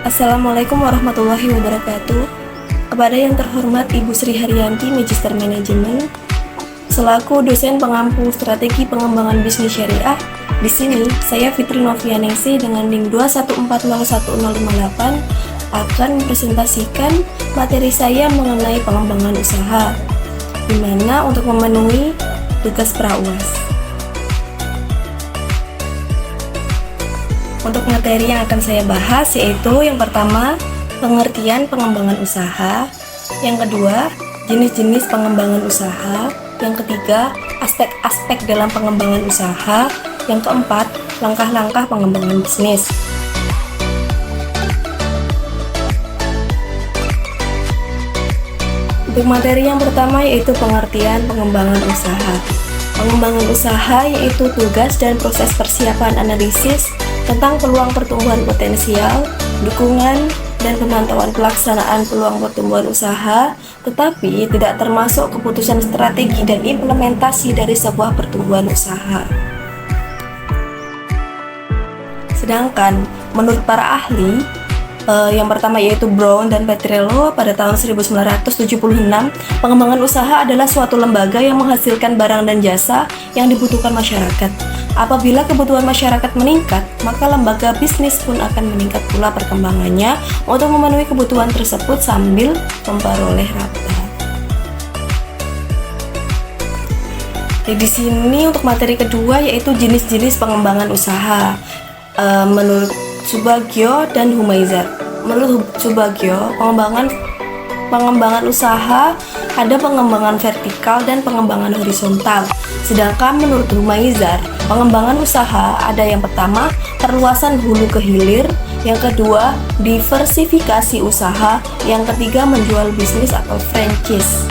Assalamualaikum warahmatullahi wabarakatuh. Kepada yang terhormat Ibu Sri Haryanti, Magister Manajemen, selaku dosen pengampu strategi pengembangan bisnis syariah, di sini saya Fitri Novianesi dengan NIM 2140158 akan mempresentasikan materi saya mengenai pengembangan usaha, di mana untuk memenuhi tugas pra-UAS. Untuk materi yang akan saya bahas yaitu yang pertama, pengertian pengembangan usaha, yang kedua, jenis-jenis pengembangan usaha, yang ketiga, aspek-aspek dalam pengembangan usaha, yang keempat, langkah-langkah pengembangan bisnis. Untuk materi yang pertama yaitu pengertian pengembangan usaha. Pengembangan usaha yaitu tugas dan proses persiapan analisis tentang peluang pertumbuhan potensial, dukungan, dan pemantauan pelaksanaan peluang pertumbuhan usaha, tetapi tidak termasuk keputusan strategi dan implementasi dari sebuah pertumbuhan usaha. Sedangkan menurut para ahli, yang pertama yaitu Brown dan Petrello pada tahun 1976, pengembangan usaha adalah suatu lembaga yang menghasilkan barang dan jasa yang dibutuhkan masyarakat. Apabila kebutuhan masyarakat meningkat, maka lembaga bisnis pun akan meningkat pula perkembangannya untuk memenuhi kebutuhan tersebut sambil memperoleh laba. Di sini untuk materi kedua yaitu jenis-jenis pengembangan usaha. Menurut Subagio dan Humaizar. Menurut Subagio, pengembangan usaha ada pengembangan vertikal dan pengembangan horizontal. Sedangkan menurut Humaizar, pengembangan usaha ada yang pertama, perluasan hulu ke hilir, yang kedua, diversifikasi usaha, yang ketiga, menjual bisnis atau franchise.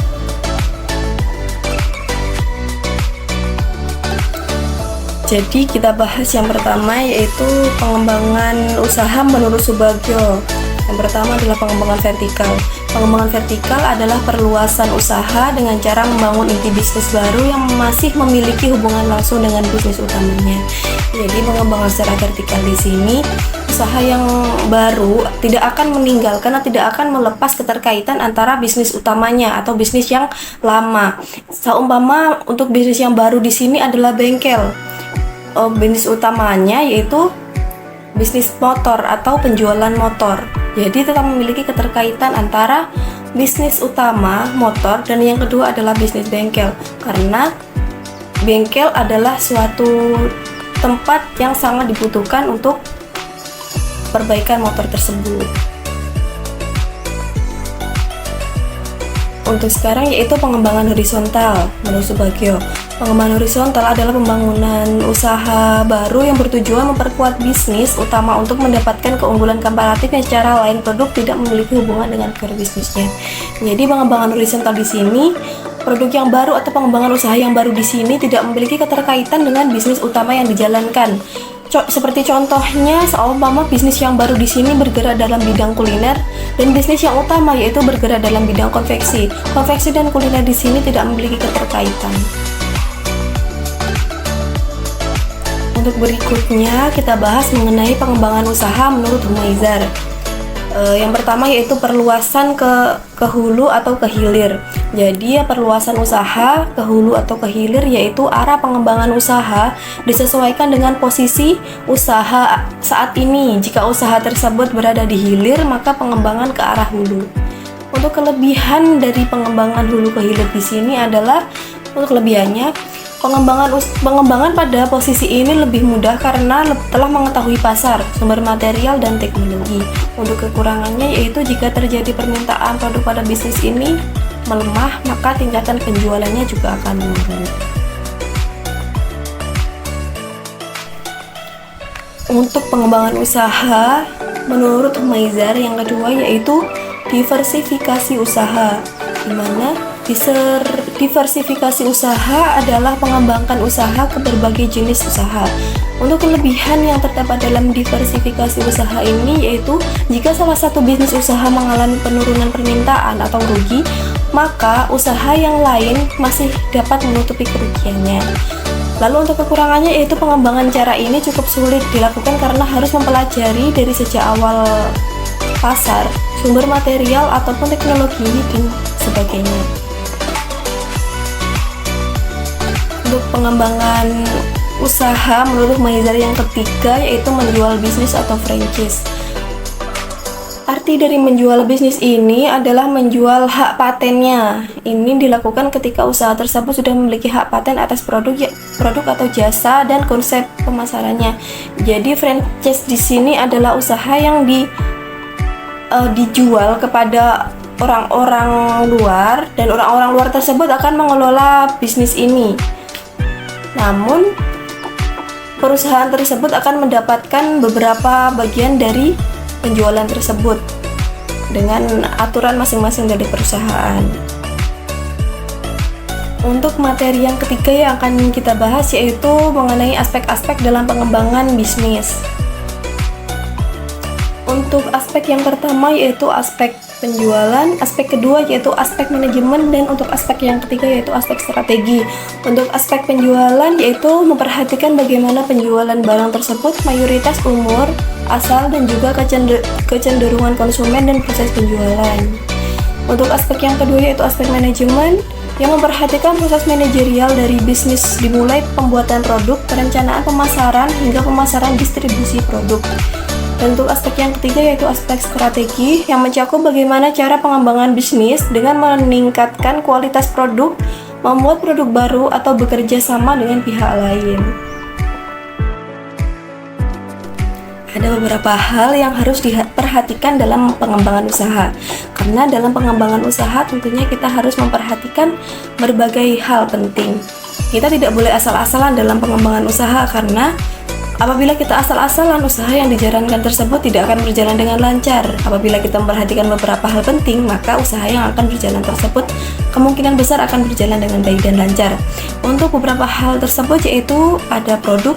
Jadi kita bahas yang pertama yaitu pengembangan usaha menurut Subagio. Yang pertama adalah pengembangan vertikal. Pengembangan vertikal adalah perluasan usaha dengan cara membangun inti bisnis baru yang masih memiliki hubungan langsung dengan bisnis utamanya. Jadi pengembangan secara vertikal di sini, usaha yang baru tidak akan meninggalkan atau tidak akan melepas keterkaitan antara bisnis utamanya atau bisnis yang lama. Seumpama untuk bisnis yang baru di sini adalah bengkel. Bisnis utamanya yaitu bisnis motor atau penjualan motor. Jadi tetap memiliki keterkaitan antara bisnis utama motor dan yang kedua adalah bisnis bengkel, karena bengkel adalah suatu tempat yang sangat dibutuhkan untuk perbaikan motor tersebut. Untuk sekarang yaitu pengembangan horizontal menurut Subagio. Pengembangan horizontal adalah pembangunan usaha baru yang bertujuan memperkuat bisnis utama untuk mendapatkan keunggulan komparatif yang secara lain produk tidak memiliki hubungan dengan core bisnisnya. Jadi pengembangan horizontal di sini, produk yang baru atau pengembangan usaha yang baru di sini tidak memiliki keterkaitan dengan bisnis utama yang dijalankan. Seperti contohnya, seumpama bisnis yang baru di sini bergerak dalam bidang kuliner dan bisnis yang utama yaitu bergerak dalam bidang konveksi. Konveksi dan kuliner di sini tidak memiliki keterkaitan. Untuk berikutnya kita bahas mengenai pengembangan usaha menurut Humaizar. Yang pertama yaitu perluasan ke hulu atau ke hilir. Jadi perluasan usaha ke hulu atau ke hilir yaitu arah pengembangan usaha disesuaikan dengan posisi usaha saat ini. Jika usaha tersebut berada di hilir, maka pengembangan ke arah hulu. Untuk kelebihan dari pengembangan hulu ke hilir di sini adalah, untuk kelebihannya, pengembangan pada posisi ini lebih mudah karena telah mengetahui pasar, sumber material, dan teknologi. Untuk kekurangannya yaitu jika terjadi permintaan produk pada bisnis ini melemah, maka tingkatan penjualannya juga akan menurun. Untuk pengembangan usaha menurut Humaizar yang kedua yaitu diversifikasi usaha, di mana diversifikasi usaha adalah mengembangkan usaha ke berbagai jenis usaha. Untuk kelebihan yang terdapat dalam diversifikasi usaha ini yaitu jika salah satu bisnis usaha mengalami penurunan permintaan atau rugi, maka usaha yang lain masih dapat menutupi kerugiannya. Lalu untuk kekurangannya yaitu pengembangan cara ini cukup sulit dilakukan karena harus mempelajari dari sejak awal pasar, sumber material ataupun teknologi dan sebagainya. Untuk pengembangan usaha menurut Maizar yang ketiga yaitu menjual bisnis atau franchise. Arti dari menjual bisnis ini adalah menjual hak patennya. Ini dilakukan ketika usaha tersebut sudah memiliki hak paten atas produk atau jasa dan konsep pemasarannya. Jadi franchise di sini adalah usaha yang dijual kepada orang-orang luar, dan orang-orang luar tersebut akan mengelola bisnis ini. Namun perusahaan tersebut akan mendapatkan beberapa bagian dari penjualan tersebut dengan aturan masing-masing dari perusahaan. Untuk materi yang ketiga yang akan kita bahas yaitu mengenai aspek-aspek dalam pengembangan bisnis. Untuk aspek yang pertama yaitu aspek penjualan, aspek kedua yaitu aspek manajemen, dan untuk aspek yang ketiga yaitu aspek strategi. Untuk aspek penjualan yaitu memperhatikan bagaimana penjualan barang tersebut, mayoritas umur, asal, dan juga kecenderungan konsumen dan proses penjualan. Untuk aspek yang kedua yaitu aspek manajemen yang memperhatikan proses manajerial dari bisnis dimulai pembuatan produk, perencanaan pemasaran, hingga pemasaran distribusi produk. Dan untuk aspek yang ketiga yaitu aspek strategi yang mencakup bagaimana cara pengembangan bisnis dengan meningkatkan kualitas produk, membuat produk baru, atau bekerja sama dengan pihak lain. Ada beberapa hal yang harus diperhatikan dalam pengembangan usaha. Karena dalam pengembangan usaha tentunya kita harus memperhatikan berbagai hal penting. Kita tidak boleh asal-asalan dalam pengembangan usaha, karena apabila kita asal-asalan, usaha yang dijalankan tersebut tidak akan berjalan dengan lancar. Apabila kita memperhatikan beberapa hal penting, maka usaha yang akan berjalan tersebut kemungkinan besar akan berjalan dengan baik dan lancar. Untuk beberapa hal tersebut yaitu ada produk,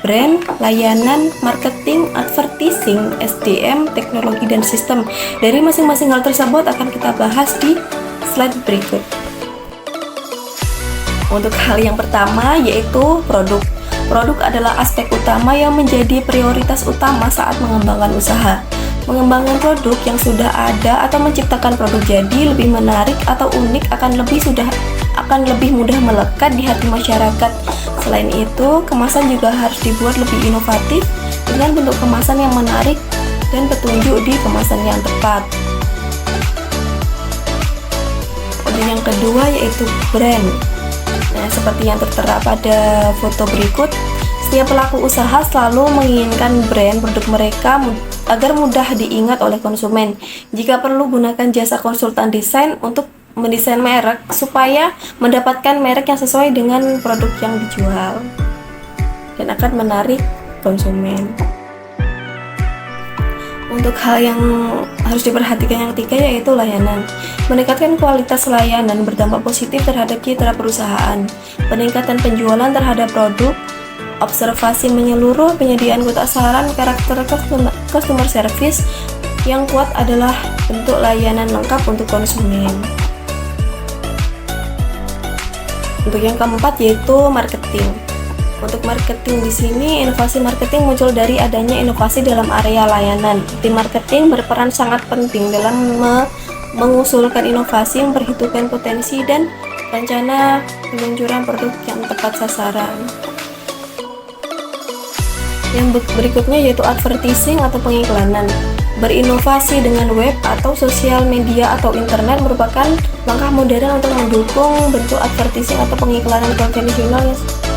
brand, layanan, marketing, advertising, SDM, teknologi, dan sistem. Dari masing-masing hal tersebut akan kita bahas di slide berikut. Untuk hal yang pertama yaitu produk. Produk adalah aspek utama yang menjadi prioritas utama saat mengembangkan usaha. Mengembangkan produk yang sudah ada atau menciptakan produk jadi lebih menarik atau unik akan lebih mudah melekat di hati masyarakat. Selain itu, kemasan juga harus dibuat lebih inovatif dengan bentuk kemasan yang menarik dan petunjuk di kemasan yang tepat. Untuk yang kedua yaitu brand. Nah, seperti yang tertera pada foto berikut, setiap pelaku usaha selalu menginginkan brand produk mereka agar mudah diingat oleh konsumen. Jika perlu, gunakan jasa konsultan desain untuk mendesain merek supaya mendapatkan merek yang sesuai dengan produk yang dijual dan akan menarik konsumen. Untuk hal yang harus diperhatikan yang ketiga yaitu layanan. Meningkatkan kualitas layanan berdampak positif terhadap citra perusahaan. Peningkatan penjualan terhadap produk, observasi menyeluruh, penyediaan kotak saran, karakter customer service yang kuat adalah bentuk layanan lengkap untuk konsumen. Untuk yang keempat yaitu marketing. Untuk marketing di sini, inovasi marketing muncul dari adanya inovasi dalam area layanan. Tim marketing berperan sangat penting dalam mengusulkan inovasi, memperhitungkan potensi dan rencana peluncuran produk yang tepat sasaran. Yang berikutnya yaitu advertising atau pengiklanan. Berinovasi dengan web atau sosial media atau internet merupakan langkah modern untuk mendukung bentuk advertising atau pengiklanan konvensional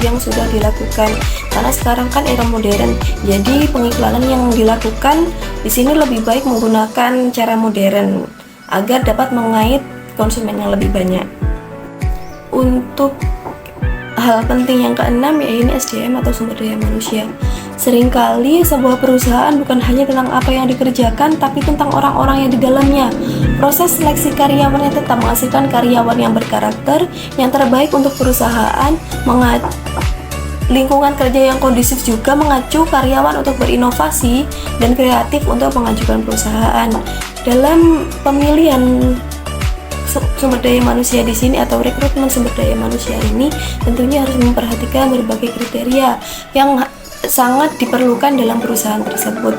yang sudah dilakukan. Karena sekarang kan era modern, jadi pengiklanan yang dilakukan di sini lebih baik menggunakan cara modern agar dapat mengait konsumen yang lebih banyak. Untuk hal penting yang keenam yaitu SDM atau sumber daya manusia. Seringkali sebuah perusahaan bukan hanya tentang apa yang dikerjakan, tapi tentang orang-orang yang di dalamnya. Proses seleksi karyawan yang tetap menghasilkan karyawan yang berkarakter, yang terbaik untuk perusahaan, lingkungan kerja yang kondusif juga mengacu karyawan untuk berinovasi dan kreatif untuk mengajukan perusahaan. Dalam pemilihan sumber daya manusia di sini atau rekrutmen sumber daya manusia ini tentunya harus memperhatikan berbagai kriteria yang sangat diperlukan dalam perusahaan tersebut.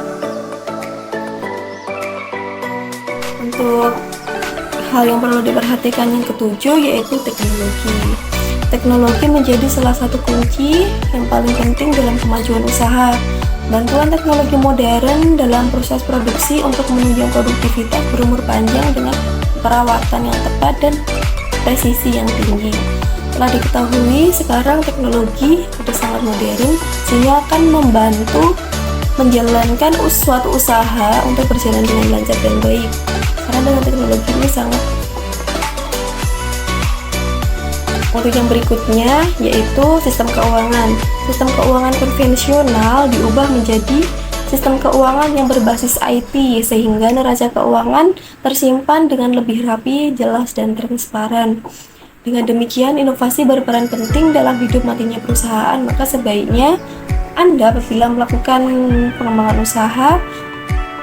Untuk hal yang perlu diperhatikan yang ketujuh yaitu teknologi. Teknologi menjadi salah satu kunci yang paling penting dalam kemajuan usaha. Bantuan teknologi modern dalam proses produksi untuk menunjang produktivitas berumur panjang dengan perawatan yang tepat dan presisi yang tinggi. Telah diketahui sekarang teknologi sudah sangat modern sehingga akan membantu menjalankan suatu usaha untuk berjalan dengan lancar dan baik. Karena dengan teknologi ini sangat. Untuk yang berikutnya yaitu sistem keuangan. Sistem keuangan konvensional diubah menjadi sistem keuangan yang berbasis IT sehingga neraca keuangan tersimpan dengan lebih rapi, jelas, dan transparan. Dengan demikian, inovasi berperan penting dalam hidup matinya perusahaan. Maka sebaiknya Anda apabila melakukan pengembangan usaha,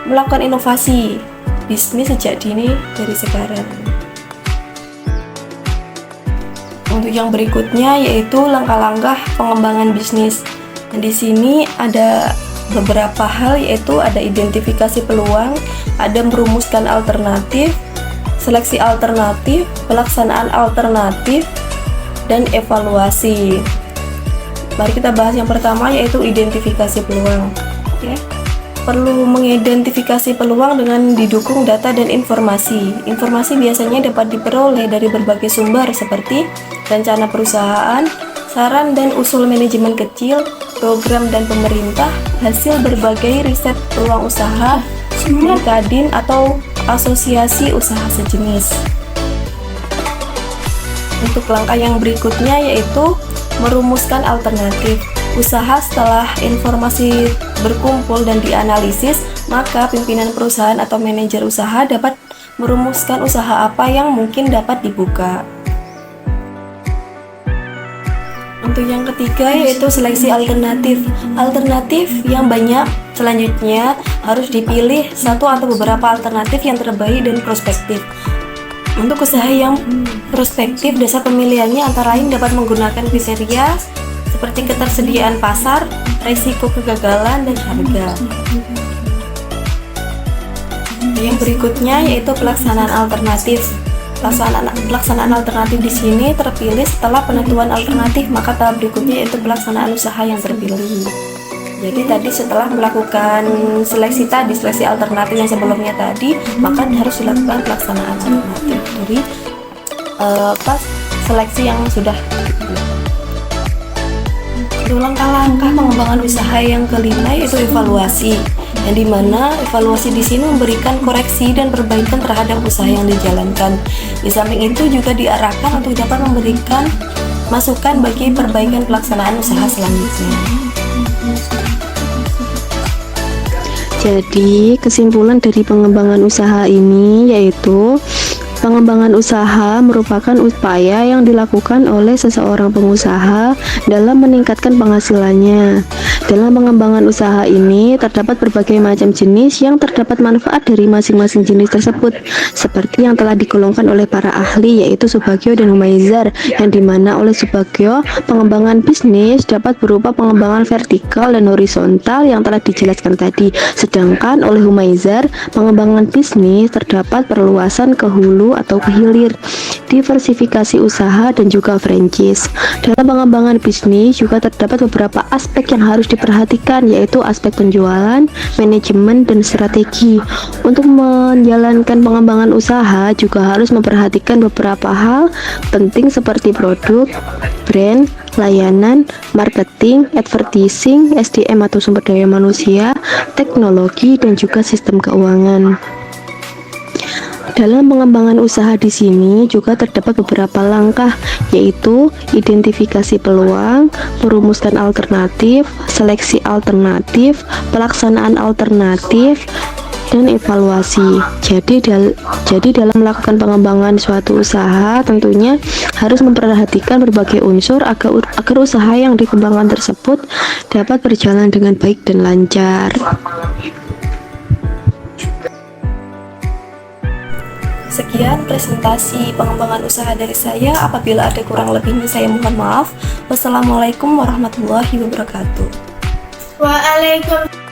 melakukan inovasi bisnis sejak dini dari sekarang. Untuk yang berikutnya yaitu langkah-langkah pengembangan bisnis. Dan di sini ada beberapa hal yaitu ada identifikasi peluang, ada merumuskan alternatif, seleksi alternatif, pelaksanaan alternatif, dan evaluasi. Mari kita bahas yang pertama yaitu identifikasi peluang. Ya. Perlu mengidentifikasi peluang dengan didukung data dan informasi. Informasi biasanya dapat diperoleh dari berbagai sumber seperti rencana perusahaan, saran dan usul manajemen kecil, program dan pemerintah, hasil berbagai riset peluang usaha, LinkedIn atau asosiasi usaha sejenis. Untuk langkah yang berikutnya yaitu merumuskan alternatif usaha. Setelah informasi berkumpul dan dianalisis, maka pimpinan perusahaan atau manajer usaha dapat merumuskan usaha apa yang mungkin dapat dibuka. Untuk yang ketiga yaitu seleksi alternatif. Alternatif yang banyak selanjutnya harus dipilih satu atau beberapa alternatif yang terbaik dan prospektif. Untuk usaha yang prospektif, dasar pemilihannya antara lain dapat menggunakan kriteria seperti ketersediaan pasar, risiko kegagalan, dan harga. Yang berikutnya yaitu pelaksanaan alternatif. Pelaksanaan alternatif di sini terpilih setelah penentuan alternatif, maka tahap berikutnya yaitu pelaksanaan usaha yang terpilih. Jadi tadi setelah melakukan seleksi alternatif yang sebelumnya tadi, maka harus dilakukan pelaksanaan alternatif dari seleksi yang sudah dipilih. Langkah-langkah pengembangan usaha yang kelima yaitu evaluasi, yang dimana evaluasi di sini memberikan koreksi dan perbaikan terhadap usaha yang dijalankan. Di samping itu juga diarahkan untuk dapat memberikan masukan bagi perbaikan pelaksanaan usaha selanjutnya. Jadi kesimpulan dari pengembangan usaha ini yaitu pengembangan usaha merupakan upaya yang dilakukan oleh seseorang pengusaha dalam meningkatkan penghasilannya. Dalam pengembangan usaha ini terdapat berbagai macam jenis yang terdapat manfaat dari masing-masing jenis tersebut, seperti yang telah digolongkan oleh para ahli yaitu Subagio dan Humaizar, yang dimana oleh Subagio pengembangan bisnis dapat berupa pengembangan vertikal dan horizontal yang telah dijelaskan tadi, sedangkan oleh Humaizar pengembangan bisnis terdapat perluasan ke hulu atau ke hilir, diversifikasi usaha, dan juga franchise. Dalam pengembangan bisnis juga terdapat beberapa aspek yang harus diperhatikan yaitu aspek penjualan, manajemen, dan strategi. Untuk menjalankan pengembangan usaha juga harus memperhatikan beberapa hal penting seperti produk, brand, layanan, marketing, advertising, SDM atau sumber daya manusia, teknologi, dan juga sistem keuangan. Dalam pengembangan usaha di sini juga terdapat beberapa langkah yaitu identifikasi peluang, merumuskan alternatif, seleksi alternatif, pelaksanaan alternatif, dan evaluasi. Jadi dalam melakukan pengembangan suatu usaha tentunya harus memperhatikan berbagai unsur agar usaha yang dikembangkan tersebut dapat berjalan dengan baik dan lancar. Sekian presentasi pengembangan usaha dari saya. Apabila ada kurang lebihnya saya mohon maaf. Wassalamualaikum warahmatullahi wabarakatuh. Waalaikumsalam.